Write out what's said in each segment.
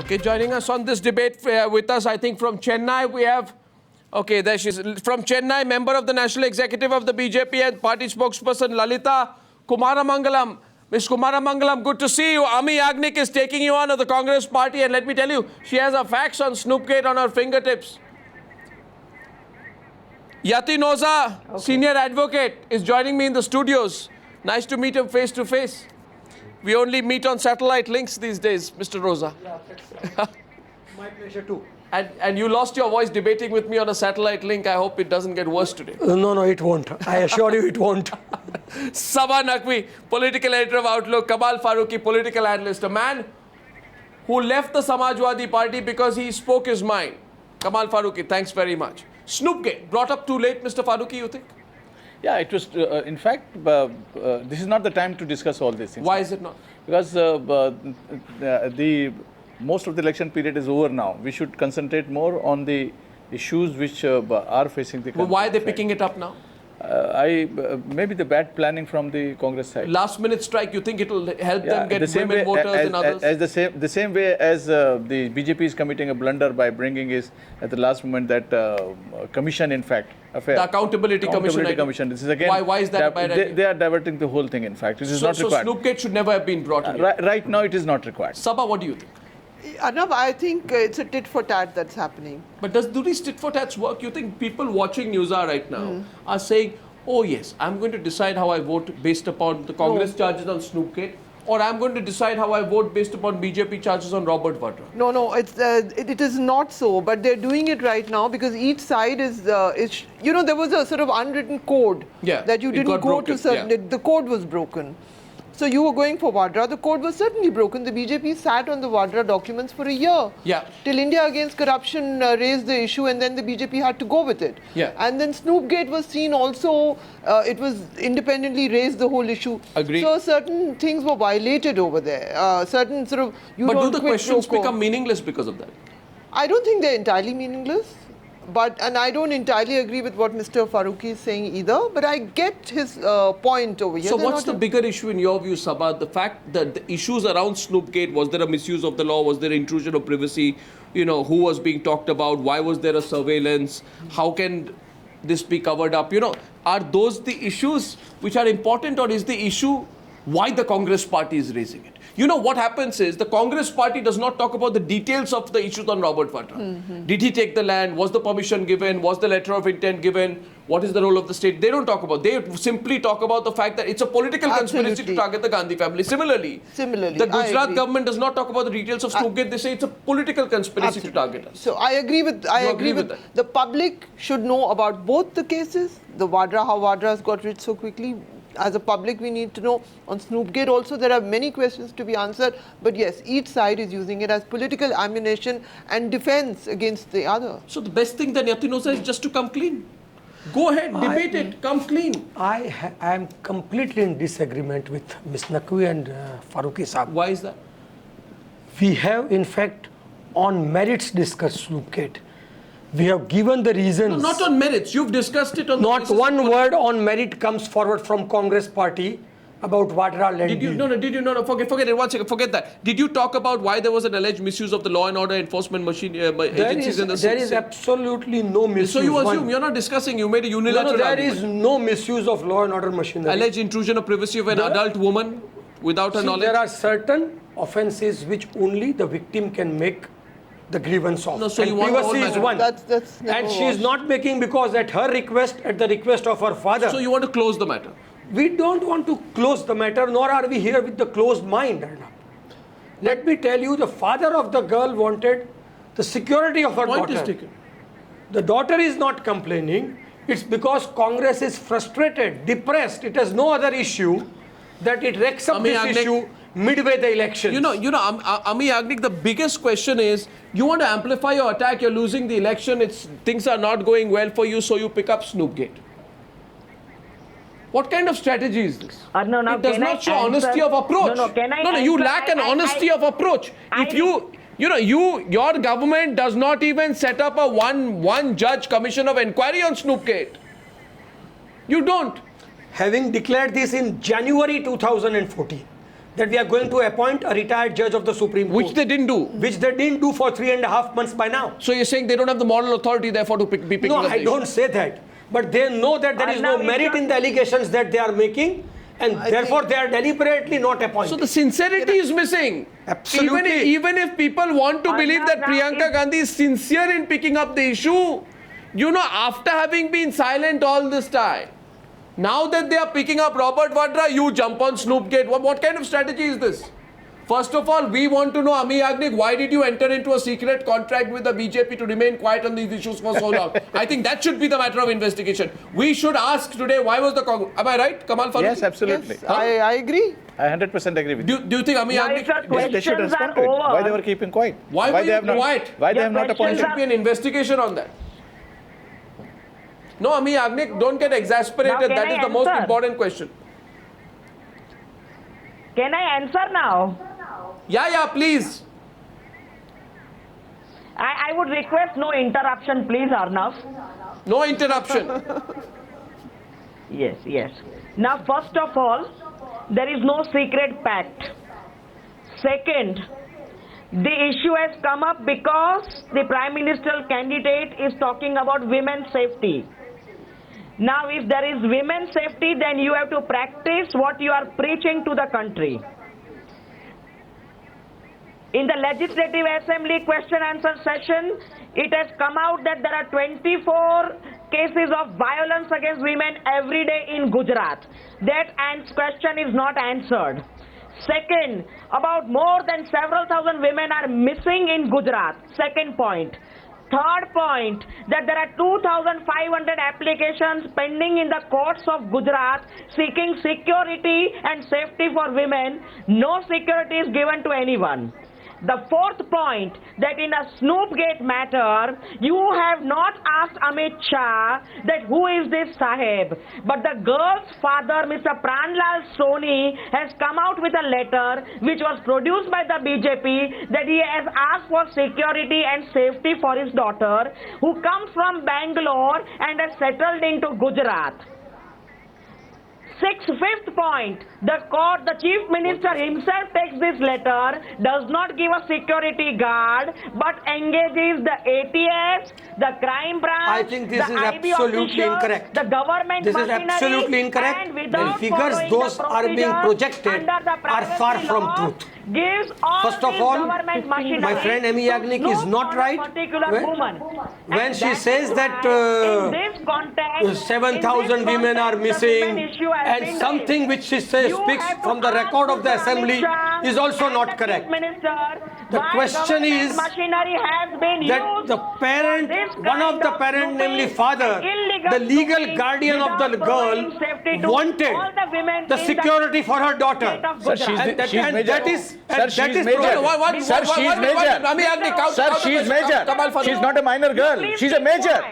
Okay, joining us on this debate with us, I think from Chennai, we have, okay, there she is. From Chennai, member of the National Executive of the BJP and party spokesperson Lalita Kumaramangalam. Ms. Kumaramangalam, good to see you. Ami Yagnik is taking you on of the Congress party, and let me tell you, she has her facts on Snoopgate on her fingertips. Yati Noza, senior advocate, is joining me in the studios. Nice to meet him face to face. We only meet on satellite links these days, Mr. Rosa. Yeah, that's my pleasure too. And you lost your voice debating with me on a satellite link. I hope it doesn't get worse today. No, it won't. I assure you it won't. Sabah Naqvi, political editor of Outlook. Kamal Farooqi, political analyst. A man who left the Samajwadi Party because he spoke his mind. Kamal Farooqi, thanks very much. Snoopgate, brought up too late, Mr. Farooqi, you think? Yeah, it was, in fact, this is not the time to discuss all these things. Why is it not? Because most of the election period is over now. We should concentrate more on the issues which are facing the country. Well, why are they picking it up now? Maybe the bad planning from the Congress side. Last minute strike, you think it will help them get the same women way, voters and others? the same way as the BJP is committing a blunder by bringing is at the last moment that commission, in fact, affair. The Accountability Commission. This is again. Why is that by they are diverting the whole thing, in fact. It is not required. So Snoopgate should never have been brought in. Right now, it is not required. Sabah, what do you think? Arnab, I think it's a tit for tat that's happening. But do these tit for tats work? You think people watching Newshour right now are saying, oh yes, I'm going to decide how I vote based upon the Congress charges on Snoopgate, or I'm going to decide how I vote based upon BJP charges on Robert Vadra? No, it is not so, but they're doing it right now because each side is there was a sort of unwritten code that you didn't go to certain, the code was broken. So you were going for Vadra, the code was certainly broken. The BJP sat on the Vadra documents for a year. Till India Against Corruption raised the issue, and then the BJP had to go with it. And then Snoopgate was seen also, it was independently raised, the whole issue. Agreed. So certain things were violated over there. Certain sort of... But do the questions become meaningless because of that? I don't think they're entirely meaningless. And I don't entirely agree with what Mr. Farooqi is saying either, but I get his point over here. So what's the bigger issue in your view, Sabah? The fact that the issues around Snoopgate, was there a misuse of the law? Was there intrusion of privacy? Who was being talked about? Why was there a surveillance? How can this be covered up? Are those the issues which are important, or is the issue why the Congress party is raising it? What happens is the Congress party does not talk about the details of the issues on Robert Vadra. Did he take the land? Was the permission given? Was the letter of intent given? What is the role of the state? They don't talk about. They simply talk about the fact that it's a political conspiracy to target the Gandhi family. Similarly, the Gujarat government does not talk about the details of Snoopgate. They say it's a political conspiracy to target us. So I agree with that. The public should know about both the cases. The Vadra, how Vadra has got rich so quickly. As a public, we need to know. On Snoopgate also, there are many questions to be answered. But yes, each side is using it as political ammunition and defense against the other. So the best thing that Yati Noza is just to come clean. Go ahead, debate it, come clean. I am completely in disagreement with Ms. Naqvi and Farooqi Saab. Why is that? We have, in fact, on merits discussed Snoopgate. We have given the reasons. No, not on merits. You've discussed it on the basis. Not one word on merit comes forward from Congress party about Vadra land. Did you no, forget it, 1 second, forget that. Did you talk about why there was an alleged misuse of the law and order enforcement agencies in the There is absolutely no misuse. So you assume, you're not discussing, you made a unilateral argument. There is no misuse of law and order machinery. Alleged intrusion of privacy of an adult woman without her knowledge? There are certain offences which only the victim can make the grievance of. No, so you want privacy is one. And she is not making because at her request, at the request of her father. So you want to close the matter? We don't want to close the matter, nor are we here with the closed mind. Let me tell you, the father of the girl wanted the security of her daughter. Point is taken. The daughter is not complaining. It's because Congress is frustrated, depressed. It has no other issue that it wrecks up this issue midway the elections. Ami Yagnik, the biggest question is, you want to amplify your attack, you're losing the election, things are not going well for you, so you pick up Snoopgate. What kind of strategy is this? It does not show honesty of approach. You lack an honesty of approach. If your government does not even set up a one judge commission of inquiry on Snoopgate. You don't. Having declared this in January 2014, that we are going to appoint a retired judge of the Supreme Court. Which they didn't do. Which they didn't do for 3.5 months by now. So you're saying they don't have the moral authority, therefore, to be picking No, up the I don't issue. say that. But they know that there is no merit in the allegations that they are making, and therefore they are deliberately not appointed. So the sincerity is missing. Absolutely. Even if people want to believe that Priyanka Gandhi is sincere in picking up the issue, you know, after having been silent all this time, now that they are picking up Robert Vadra, you jump on Snoopgate. What kind of strategy is this? First of all, we want to know, Ami Yagnik, why did you enter into a secret contract with the BJP to remain quiet on these issues for so long? I think that should be the matter of investigation. We should ask today, why was the Congress... Am I right, Kamal Farooqi? Yes, absolutely. Yes, I agree. I 100% agree with you. Do you think Ami Now, Yagnik... if your They should questions are respond to it. Why they over, were keeping quiet? Why were they you have not, quiet? Why they Your have not questions appointed? There should be an investigation on that. No, Ami Yagnik, don't get exasperated. Now, That can is I the most answer? important question. can I answer now? Yeah, please. I would request no interruption, please, Arnav. No interruption. Yes. Now, first of all, there is no secret pact. Second, the issue has come up because the Prime Ministerial candidate is talking about women's safety. Now, if there is women's safety, then you have to practice what you are preaching to the country. In the Legislative Assembly question-answer session, it has come out that there are 24 cases of violence against women every day in Gujarat. That question is not answered. Second, about more than several thousand women are missing in Gujarat. Second point. Third point, that there are 2,500 applications pending in the courts of Gujarat seeking security and safety for women. No security is given to anyone. The fourth point, that in a Snoopgate matter, you have not asked Amit Shah that who is this Sahib. But the girl's father, Mr. Pranlal Soni, has come out with a letter which was produced by the BJP that he has asked for security and safety for his daughter, who comes from Bangalore and has settled into Gujarat. Fifth point, the Chief Minister himself takes this letter, does not give a security guard, but engages the ATS, the crime branch, I think this the is IB absolutely officials, incorrect. the government This is machinery, absolutely incorrect. and without The figures following those the are being procedures projected under the are privacy far from law, truth. Gives all First of this all, government machinery my friend Amy to Yagnik is snoop not on a right particular when- woman. when And she that says is that, why, in this context, 7,000 women are missing, and something which she says speaks from the record of the assembly is also not correct. The question is that the parent, one of the parent, namely father, the legal guardian of the girl, wanted the security for her daughter. Sir, she's That is Sir, she's major. Sir, she's major. Sir, she's major. She's not a minor girl. She's a major.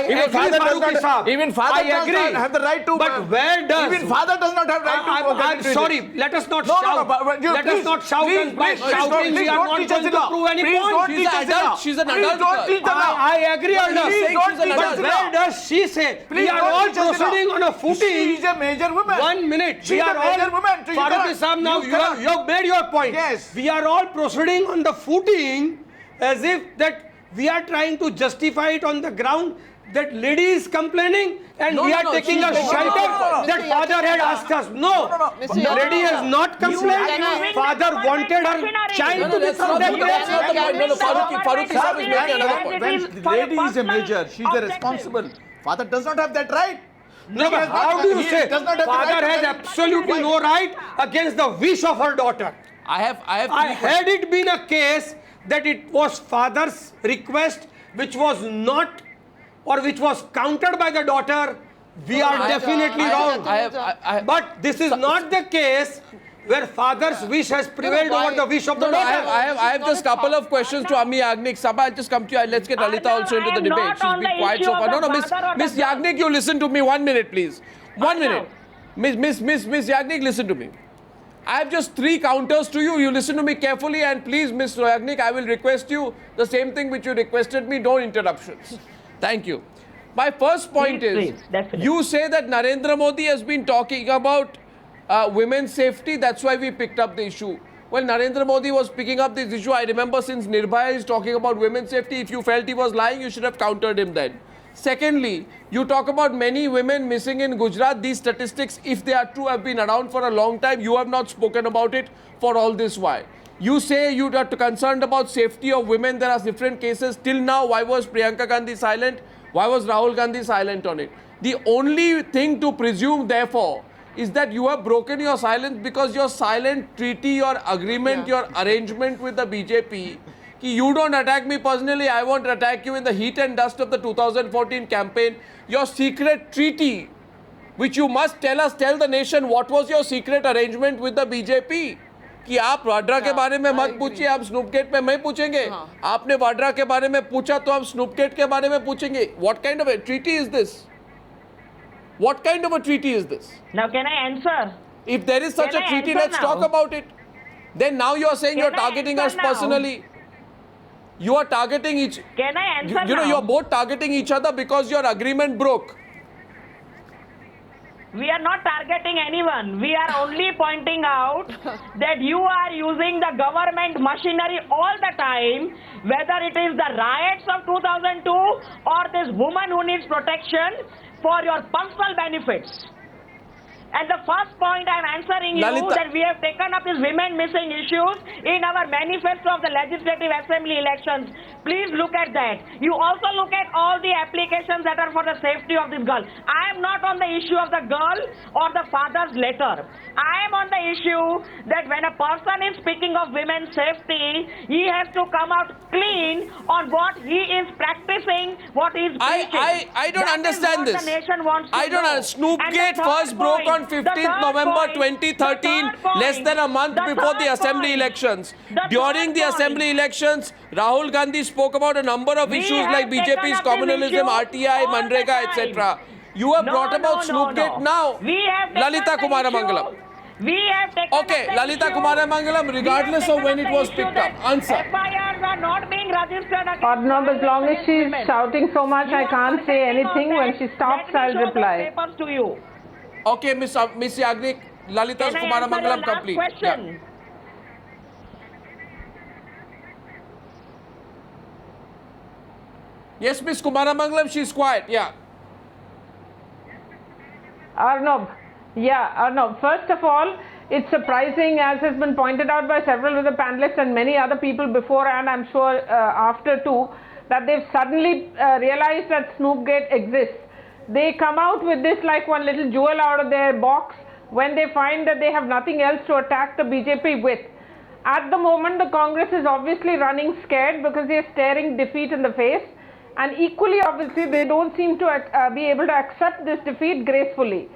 Even father does not. Even father I does agree. not have the right to. But where does? Even father does not have right to. I'm sorry. Let us not No, shout. but you- Let us please, not shout please, by please, shouting. please We are don't not teach going us to law. prove any Please point. don't She's teach an us adult. law. She's an Please adult don't girl. teach the law. I agree on Please this. don't teach But us the where law. does she say? Please We are don't all teach us the law. proceeding on a She footing. is a major woman. 1 minute. She's We a are major all. woman. So you Farooqi cannot- Saab, now you you cannot- have made your point. Yes. We are all proceeding on the footing as if that we are trying to justify it on the ground that lady is complaining and No, we no, are no, taking she's a making- shelter no, that Mr. father had Yagnik, asked us. No, Mr. the lady Yagnik, has not complained. cannot- Father wanted her child No, to no, be that's not the point. protected. That's not the point. No, no, Farooqi Saab is making another point. When the lady is a major, she's the responsible. Father does not have that right. No, He but has how not- do you he say does not have the father right to has tell- absolutely Why? no right against the wish of her daughter? I have Had it been a case that it was father's request which was not or which was countered by the daughter, we are definitely wrong. But this is not the case where father's wish has prevailed over the wish of the No, no, daughter. I have just couple of questions to Ami Yagnik. Sabha, I'll just come to you. Let's get Lalita also into the debate. She's been quiet so far. No, no, Miss Yagnik, you listen to me 1 minute, please. 1 minute. Miss Yagnik, listen to me. I have just 3 counters to you. You listen to me carefully, and please, Miss Yagnik, I will request you the same thing which you requested me. No interruptions. Thank you. My first point Please, is, definitely. you say that Narendra Modi has been talking about women's safety. That's why we picked up the issue. Well, Narendra Modi was picking up this issue. I remember since Nirbhaya is talking about women's safety. If you felt he was lying, you should have countered him then. Secondly, you talk about many women missing in Gujarat. These statistics, if they are true, have been around for a long time. You have not spoken about it for all this while. You say you are concerned about safety of women. There are different cases. Till now, why was Priyanka Gandhi silent? Why was Rahul Gandhi silent on it? The only thing to presume, therefore, is that you have broken your silence because your silent treaty, your agreement, your arrangement with the BJP, ki you don't attack me personally, I won't attack you in the heat and dust of the 2014 campaign. Your secret treaty, which you must tell the nation what was your secret arrangement with the BJP. कि आप वाड्रा के बारे में मत पूछिए, आप Snoopgate में मैं पूछेंगे. आपने वाड्रा के बारे में पूछा तो आप स्नूपगेट के बारे में पूछेंगे. What kind of a treaty is this? What kind of a treaty is this? Now can I answer? If there is such a treaty, let's talk about it. Then now you are saying you are targeting us personally. You are targeting each. Can I answer you know, now? you are both targeting each other because your agreement broke. We are not targeting anyone. We are only pointing out that you are using the government machinery all the time, whether it is the riots of 2002 or this woman who needs protection for your personal benefits. And the first point I am answering you Lalita, that we have taken up these women missing issues in our manifesto of the Legislative Assembly elections. Please look at that. You also look at all the applications that are for the safety of this girl. I am not on the issue of the girl or the father's letter. I am on the issue that when a person is speaking of women's safety, he has to come out clean on what he is practicing, what he is preaching. I don't That understand is what this. the nation wants to I don't know. understand. Snoopgate And the third first broke on point, 15th November 2013, less than a month before the assembly elections. During the assembly elections, Rahul Gandhi spoke about a number of issues like BJP's communalism, RTI, Manrega, etc. You have brought about Snoopgate now. Lalita Kumara Mangalam. We have taken Okay, Lalita Kumara Mangalam, regardless of when it was picked up. Answer. FIRs are not being registered against Arnab, as long as she's shouting so much, I can't say anything. When she stops, I'll reply. Papers to you. Okay, Miss Yagnik, Lalita Can I Kumara answer Mangalam your complete. last question? Yes, Miss Kumara Mangalam, she's quiet. Yeah. Arnab, first of all, it's surprising, as has been pointed out by several of the panelists and many other people before, and I'm sure after too, that they've suddenly realized that Snoopgate exists. They come out with this like one little jewel out of their box when they find that they have nothing else to attack the BJP with. At the moment, the Congress is obviously running scared because they are staring defeat in the face, and equally obviously they don't seem to be able to accept this defeat gracefully.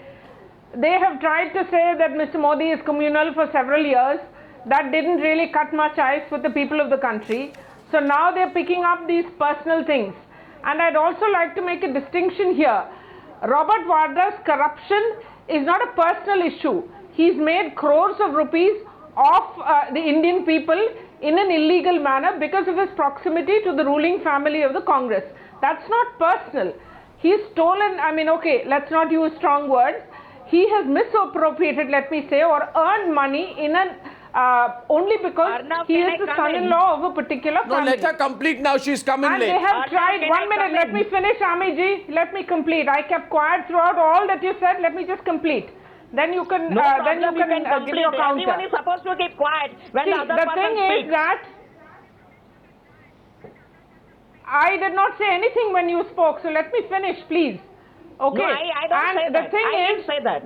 They have tried to say that Mr. Modi is communal for several years. That didn't really cut much ice with the people of the country. So now they're picking up these personal things. And I'd also like to make a distinction here. Robert Vadra's corruption is not a personal issue. He's made crores of rupees off the Indian people in an illegal manner because of his proximity to the ruling family of the Congress. That's not personal. He's stolen, let's not use strong words. He has misappropriated, let me say, or earned money in an only because Arnab, he is the son-in-law of a particular family. No, let her complete now. She's coming And late. they have Arnab, tried. can 1 I minute, come let in? me finish, Ami ji. Let me complete. I kept quiet throughout all that you said. Let me just complete. Then you can, No problem, then you can give complete. your counter. Everyone is supposed to keep quiet when See, the other the person thing speaks. is that I did not say anything when you spoke, so let me finish, please. Okay. No, I don't and say the that. thing I is didn't say that.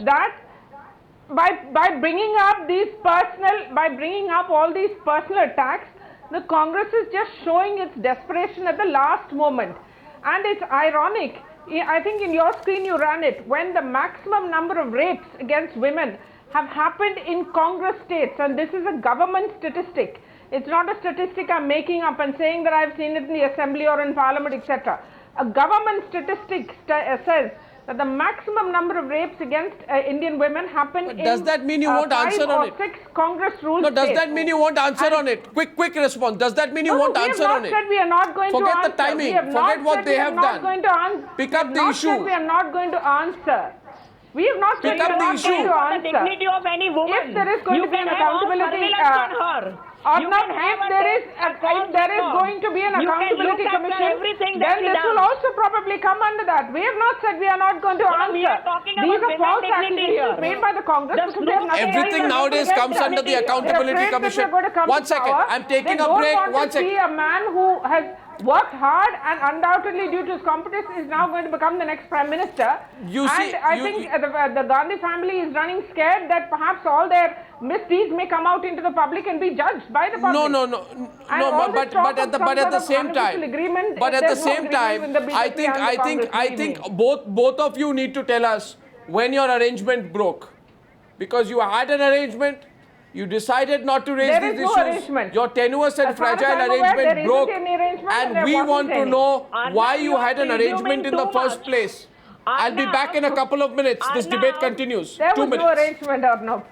by bringing up all these personal attacks, the Congress is just showing its desperation at the last moment. And it's ironic. I think in your screen you ran it, when the maximum number of rapes against women have happened in Congress states, and this is a government statistic. It's not a statistic I'm making up and saying that I've seen it in the assembly or in parliament, etc. A government statistic says that the maximum number of rapes against Indian women happen in does that mean you won't answer on it? 5 or 6 Congress ruled No, does states. that mean you won't answer on it? Quick response. Does that mean you No, won't we have answer not on it? said we are not going to Forget answer. the timing. We have Forget not what said they we are have not done. going to answer. Pick We up have the not issue. said we are not going to answer. We have not said Pick up we are the not issue. going to The answer. dignity of any woman. If there is going you to be can an have all accountability, surveillance on her. You Arnab, can have if a there is call going to be an You can accountability look after commission, everything that then she this will does. also probably come under that. We have not said we are not going to No, answer. we are talking These about are false women dignity accusations here. made by the Congress. The because they have Snoop nothing Everything else to nowadays do. comes under the They're Accountability afraid that Commission. they're going to come One to second, power. I'm taking They a don't break. want One to see second. a man who has worked hard and undoubtedly due to his competence is now going to become the next Prime Minister. You see, I think the Gandhi family is running scared that perhaps all their misdeeds may come out into the public and be judged by the public. But at the same time, I think both of you need to tell us when your arrangement broke, because you had an arrangement. You decided not to raise these issues. Arrangement. Your tenuous and fragile arrangement broke, and we want to know why you had an arrangement in the first place. I'll be back in a couple of minutes. This debate continues. There 2 was minutes. no arrangement, Arnab.